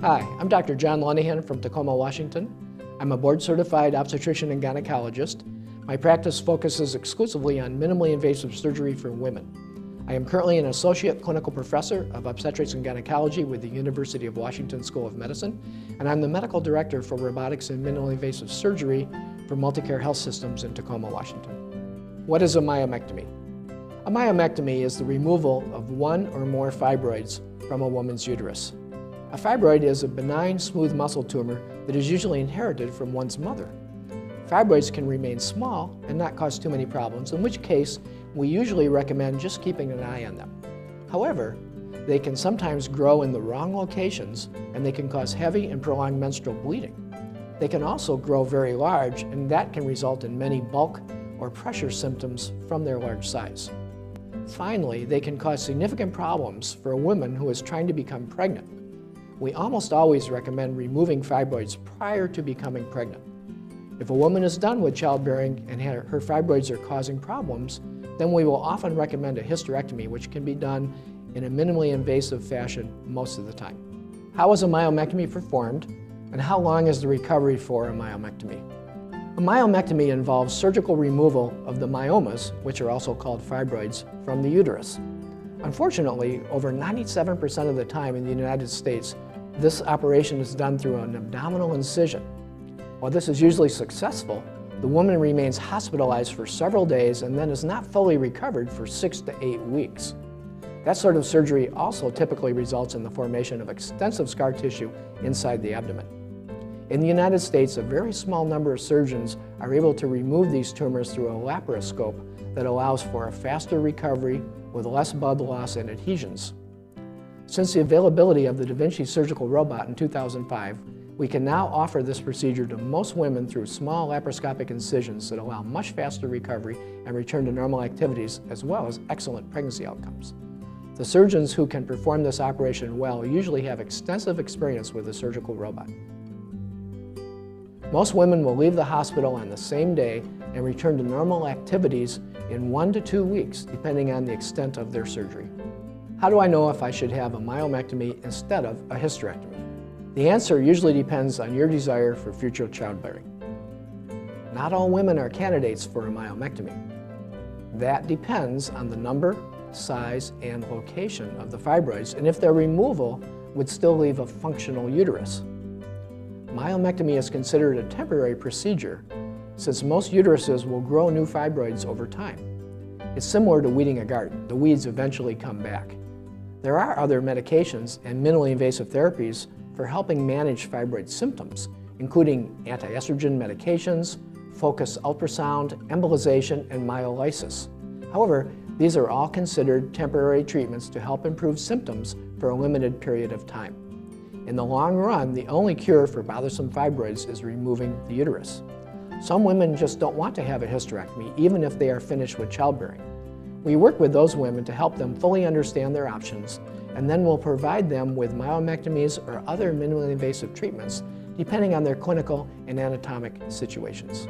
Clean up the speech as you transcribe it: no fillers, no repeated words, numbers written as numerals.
Hi, I'm Dr. John Lenihan from Tacoma, Washington. I'm a board-certified obstetrician and gynecologist. My practice focuses exclusively on minimally invasive surgery for women. I am currently an associate clinical professor of obstetrics and gynecology with the University of Washington School of Medicine, and I'm the medical director for robotics and minimally invasive surgery for Multicare Health Systems in Tacoma, Washington. What is a myomectomy? A myomectomy is the removal of one or more fibroids from a woman's uterus. A fibroid is a benign, smooth muscle tumor that is usually inherited from one's mother. Fibroids can remain small and not cause too many problems, in which case we usually recommend just keeping an eye on them. However, they can sometimes grow in the wrong locations and they can cause heavy and prolonged menstrual bleeding. They can also grow very large, and that can result in many bulk or pressure symptoms from their large size. Finally, they can cause significant problems for a woman who is trying to become pregnant. We almost always recommend removing fibroids prior to becoming pregnant. If a woman is done with childbearing and her fibroids are causing problems, then we will often recommend a hysterectomy, which can be done in a minimally invasive fashion most of the time. How is a myomectomy performed, and how long is the recovery for a myomectomy? A myomectomy involves surgical removal of the myomas, which are also called fibroids, from the uterus. Unfortunately, over 97% of the time in the United States, this operation is done through an abdominal incision. While this is usually successful, the woman remains hospitalized for several days and then is not fully recovered for 6 to 8 weeks. That sort of surgery also typically results in the formation of extensive scar tissue inside the abdomen. In the United States, a very small number of surgeons are able to remove these tumors through a laparoscope that allows for a faster recovery with less blood loss and adhesions. Since the availability of the Da Vinci surgical robot in 2005, we can now offer this procedure to most women through small laparoscopic incisions that allow much faster recovery and return to normal activities, as well as excellent pregnancy outcomes. The surgeons who can perform this operation well usually have extensive experience with the surgical robot. Most women will leave the hospital on the same day and return to normal activities in 1 to 2 weeks, depending on the extent of their surgery. How do I know if I should have a myomectomy instead of a hysterectomy? The answer usually depends on your desire for future childbearing. Not all women are candidates for a myomectomy. That depends on the number, size, and location of the fibroids, and if their removal would still leave a functional uterus. Myomectomy is considered a temporary procedure since most uteruses will grow new fibroids over time. It's similar to weeding a garden. The weeds eventually come back. There are other medications and minimally invasive therapies for helping manage fibroid symptoms, including anti-estrogen medications, focused ultrasound, embolization, and myolysis. However, these are all considered temporary treatments to help improve symptoms for a limited period of time. In the long run, the only cure for bothersome fibroids is removing the uterus. Some women just don't want to have a hysterectomy, even if they are finished with childbearing. We work with those women to help them fully understand their options, and then we'll provide them with myomectomies or other minimally invasive treatments, depending on their clinical and anatomic situations.